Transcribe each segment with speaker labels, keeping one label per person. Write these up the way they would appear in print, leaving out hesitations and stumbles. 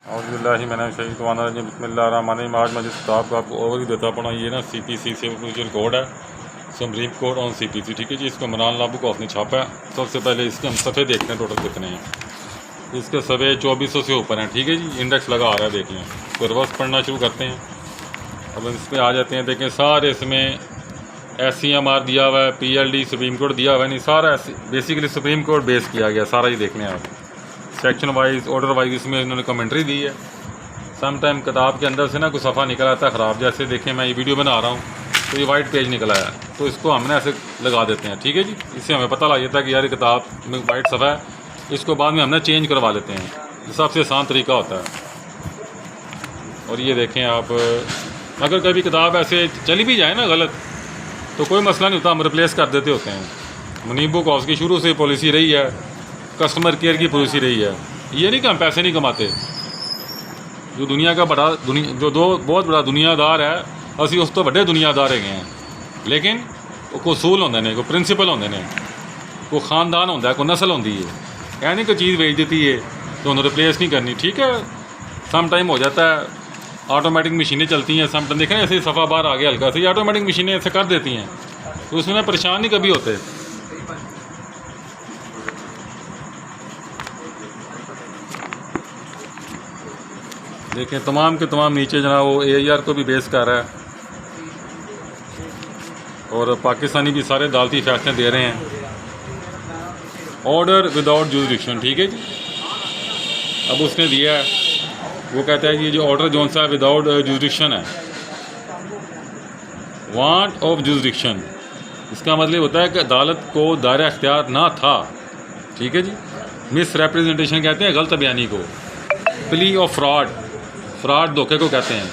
Speaker 1: औज़ुबिल्लाहि मिनश शैतानिर रजीम बिस्मिल्लाहिर्रहमानिर्रहीम। आज मैं जिस किताब का आपको ओवरव्यू देता पड़ा ये ना CPC सिविल प्रोसीजर कोड है, सुप्रीम कोर्ट ऑन CPC, ठीक है जी। इसको इमरान लाबू को ने छापा है। सबसे पहले इसके हम सफ़े देखते हैं टोटल कितने हैं। इसके सफ़े 2400 से ऊपर हैं, ठीक है जी। इंडेक्स लगा आ रहा है, देख लें। तो रिवर्स पढ़ना शुरू करते हैं। अब इस पर आ जाते हैं। देखें सारे इसमें SCMR दिया हुआ है, PLD सुप्रीम कोर्ट दिया हुआ है, नहीं सारा बेसिकली सुप्रीम कोर्ट बेस किया गया सारा। ही देख लें आप, सेक्शन वाइज ऑर्डर वाइज इसमें इन्होंने कमेंट्री दी है। सम टाइम किताब के अंदर से ना कुछ सफ़ा निकल आता है ख़राब। जैसे देखें मैं ये वीडियो बना रहा हूँ तो ये वाइट पेज निकल आया, तो इसको हमने ऐसे लगा देते हैं, ठीक है जी। इससे हमें पता लग जाता है कि यार ये किताब में वाइट सफ़ा है। इसको बाद में हमने चेंज करवा लेते हैं, ये सबसे आसान तरीका होता है। और ये देखें आप, अगर कभी किताब ऐसे चली भी जाए ना गलत तो कोई मसला नहीं होता, हम रिप्लेस कर देते होते हैं। मुनीब बुक हाउस की शुरू से पॉलिसी रही है, कस्टमर केयर की पॉलिसी रही है। ये नहीं कि हम पैसे नहीं कमाते। जो दुनिया का बहुत बड़ा दुनियादार है, असी उस तो बड़े दुनियादार है हैं, लेकिन कोई असूल होंगे ने, कोई प्रिंसिपल होंगे ने, कोई खानदान होंगे, कोई नस्ल होंगी है। क्या नहीं कोई चीज़ बेच देती है तो उन्हें रिप्लेस नहीं करनी, ठीक है। सम टाइम हो जाता है, ऑटोमेटिक मशीनें चलती हैं। सम टाइम देखें ऐसे सफ़ा बाहर आ गया हल्का से, ऑटोमेटिक मशीनें ऐसे कर देती हैं, तो उसमें परेशान नहीं कभी होते। देखें तमाम के तमाम नीचे जना वो AIR को भी बेस कर रहा है, और पाकिस्तानी भी सारे अदालती फैसले दे रहे हैं। ऑर्डर विदाउट जुरिडिक्शन, ठीक है जी। अब उसने दिया है, वो कहता है ये जो ऑर्डर जौन सा विदाउट जुरिडिक्शन है, वांट ऑफ जुरिडिक्शन, इसका मतलब होता है कि अदालत को दायरा अख्तियार ना था, ठीक है जी। मिस रिप्रेजेंटेशन कहते हैं गलत बयानी को। प्ली ऑफ फ्रॉड धोखे को कहते हैं।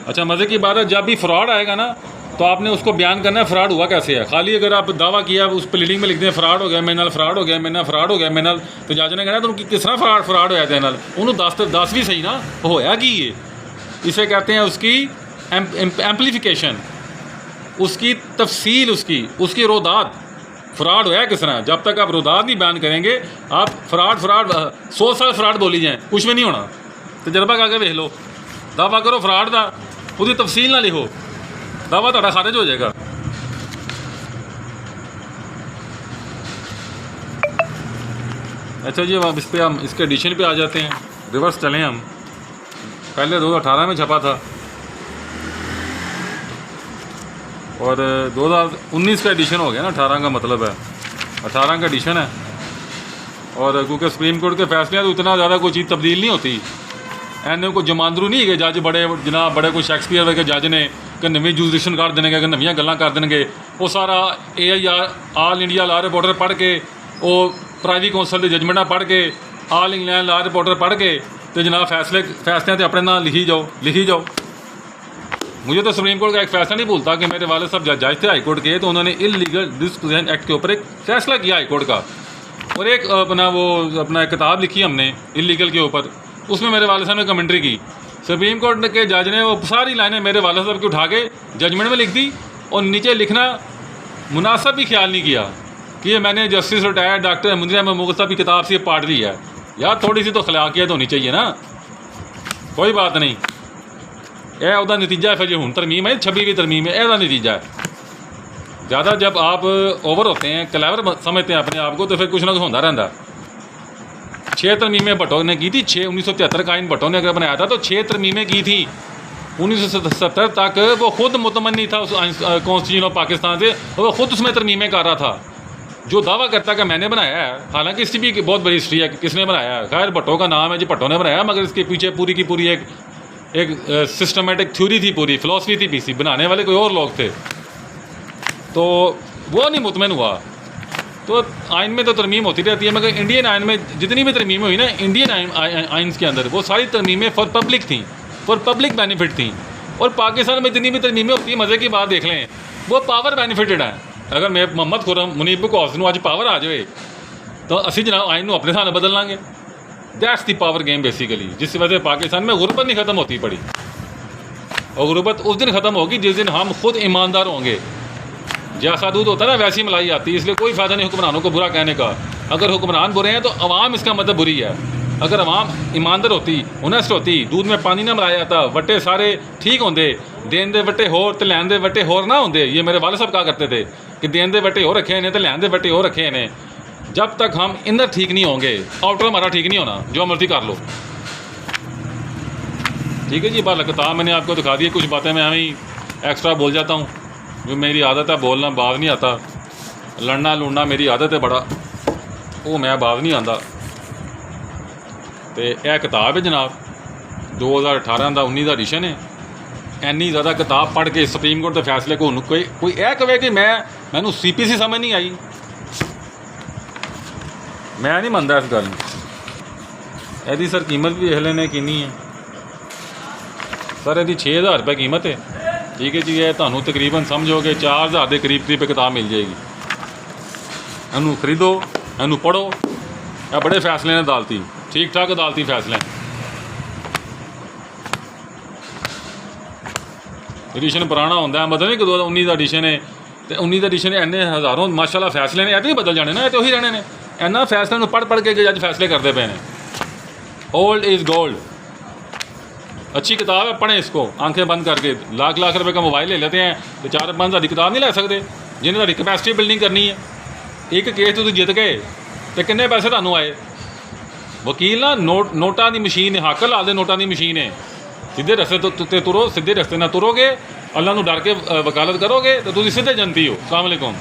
Speaker 1: अच्छा मज़े की बात है, जब भी फ्रॉड आएगा ना तो आपने उसको बयान करना है फ्रॉड हुआ कैसे है। खाली अगर आप दावा किया उस प्लीडिंग में लिख दें फ्रॉड हो गया मेरे नाल, फ्रॉड हो गया मेरे नाल, फ्रॉड हो गया मेरे नाल, तो जज ने कहना तुम किस तरह फ्रॉड होया तेरे नाल, उन्होंने दस भी सही ना होया कि ये। इसे कहते हैं उसकी एम्पलीफिकेशन, उसकी तफसील, उसकी रोदात। फ्रॉड होया किस तरह, जब तक आप रोदात नहीं बयान करेंगे, आप फ्रॉड 100 साल फ्रॉड बोली जाए कुछ भी नहीं होना। तजर्बा करके देख लो, दावा करो फ्रॉड का, उसकी तफसील ना लिखो, दावा थोड़ा खारिज हो जाएगा। अच्छा जी, अब इस पर हम इसके एडिशन पे आ जाते हैं। रिवर्स चलें हम, पहले 2018 में छपा था और 2019 का एडिशन हो गया ना। 18 का मतलब है 18 का एडिशन है। और क्योंकि सुप्रीम कोर्ट के फैसले तो इतना ज़्यादा कोई चीज़ तब्दील नहीं होती। एने को जमांदरू नहीं है जज बड़े कोई शैक्सपीयर वर्गे जज ने कि नवी जुरिडिक्शन कर देंगे, कि नवीं गल्लां कर देंगे। वो सारा AIR all India law reporter पढ़ के, वो प्राइवेट काउंसिल की जजमेंटा पढ़ के, ऑल इंग्लैंड लॉ रिपोर्टर पढ़ के, तो जनाब फैसले तो अपने नाम लिखी जाओ। मुझे तो सुप्रीम कोर्ट का एक फैसला नहीं भूलता कि मेरे वाले साहब जज थे हाई कोर्ट के, तो उन्होंने इलीगल डिस्पोजिशन एक्ट के ऊपर एक फैसला किया हाई कोर्ट का, और एक अपना किताब लिखी हमने इलीगल के ऊपर। उसमें मेरे वाले साहब ने कमेंट्री की। सुप्रीम कोर्ट के जज ने वो सारी लाइनें मेरे वाले साहब की उठा के जजमेंट में लिख दी, और नीचे लिखना मुनासिब भी ख्याल नहीं किया कि ये मैंने जस्टिस रिटायर्ड डॉक्टर मुंदरी अहमद मुग़ल साहब की किताब से पाठ ली है। यार थोड़ी सी तो खिलाकियत होनी चाहिए ना। कोई बात नहीं, यह उसका नतीजा है। फिर जो हूँ तरमीम है 26वीं तरमीम है, यह नतीजा है। ज़्यादा जब आप ओवर होते हैं, क्लेवर समझते हैं अपने आप को, तो फिर कुछ ना कुछ होता रहता। 6 तरमीमें भट्टो ने की थी। 1973 का आइन भट्टो ने अगर बनाया था तो 6 तरमीमें की थी। 1970 तक वो खुद मुतमन्नी था उस कॉन्स्टिट्यूशन ऑफ पाकिस्तान से, और वो खुद उसमें तरमीमें कर रहा था। जो दावा करता कि मैंने बनाया है, हालांकि इसकी भी बहुत बड़ी हिस्ट्री है कि किसने बनाया है। खैर भट्टो का नाम है जी, भट्टो ने बनाया, मगर इसके पीछे पूरी की पूरी एक सिस्टमेटिक थ्योरी थी, पूरी फिलॉसफी थी पीछे। बनाने वाले कोई और लोग थे, तो वो नहीं मुतमईन हुआ। तो आइन में तो तरमीम होती रहती है, मगर इंडियन आइन में जितनी भी तरमीमें हुई ना इंडियन आइन के अंदर, वो सारी तरमीमें फॉर पब्लिक थी, फॉर पब्लिक बेनिफिट थी। और पाकिस्तान में जितनी भी तरमीमें होती है, मज़े की बात देख लें, वो पावर बेनिफिटेड है। अगर मैं मोहम्मद खुर्रम मुनीब बुक हाउस अज पावर आ जाए तो असी जनाब आइन अपने सामने बदल लाँगे। That's the power game basically, जिस वजह से पाकिस्तान में गुरबत नहीं ख़त्म होती पड़ी। और गुरबत उस दिन ख़त्म होगी जिस दिन हम खुद ईमानदार होंगे। जैसा दूध होता है ना वैसी मलाई आती है। इसलिए कोई फ़ायदा नहीं हुक्मरानों को बुरा कहने का। अगर हुक्मरान बुरे हैं तो अवाम इसका मतलब बुरी है। अगर आवाम ईमानदार होती, ओनेस्ट होती, दूध में पानी ना मिलाया जाता, वट्टे सारे ठीक होंगे, देन दे वट्टे होर तो लैन दे वट्टे होर ना होंगे। ये मेरे वाले साहब कहा करते थे कि देन दे वट्टे हो रखे हैं तो लैन दे वट्टे हो रखे हैं। जब तक हम इंदर ठीक नहीं होंगे, आउटर हमारा ठीक नहीं होना, जो मर्जी कर लो। ठीक है जी, बात किताब मैंने आपको दिखा दी। कुछ बातें मैं हमें एक्स्ट्रा बोल जाता हूँ, जो मेरी आदत है, बोलना बाज नहीं आता, लड़ना लुड़ना मेरी आदत है बड़ा, वो मैं बाज नहीं आता। तो यह किताब है जनाब 2018 का 19 का एडिशन है। इन्नी ज़्यादा किताब पढ़ के सुप्रीम कोर्ट के फैसले को कोई यह कहे कि मैनू CPC समझ नहीं आई, मैं नहीं मनता इस गल। यदि सर कीमत भी इस लेने किन्नी है सर, यदि 6000 रुपये कीमत है। ठीक है जी, ये तुहानू तकरीबन समझोगे 4000 के करीब किताब मिल जाएगी। इनू खरीदो, इनू पढ़ो, यह बड़े फैसले ने अदालती, ठीक ठाक अदालती फैसले। एडिशन पुराना होंदा है, मतलब नहीं कि 2019 का एडिशन है तो 19 का एडिशन इन्ने हज़ारों माशाल्लाह फैसले ने, नहीं बदल जाने ना, ये तो ही रहने ने। इन्ना फैसले पढ़ पढ़ के जज फैसले करते पे हैं। ओल्ड इज़ गोल्ड, अच्छी किताब है, पढ़ें इसको आंखें बंद करके। लाख लाख रुपए का मोबाइल ले लेते हैं तो 4-5 हज़ार की किताब नहीं ले सकते, जिन्हें तुहाडी कैपेसिटी बिल्डिंग करनी है। एक केस तुसीं जित गए तो किन्ने पैसे तुहानू आए? वकील ना नोटा की मशीन है, हक ला दे नोटा की मशीन है। सीधे रस्ते तो तुरो, सीधे रस्ते ना तुरोगे, अल्लाह नू डर के वकालत करोगे तो तुसीं सीधे जनती हो। अस्सलाम वालेकुम।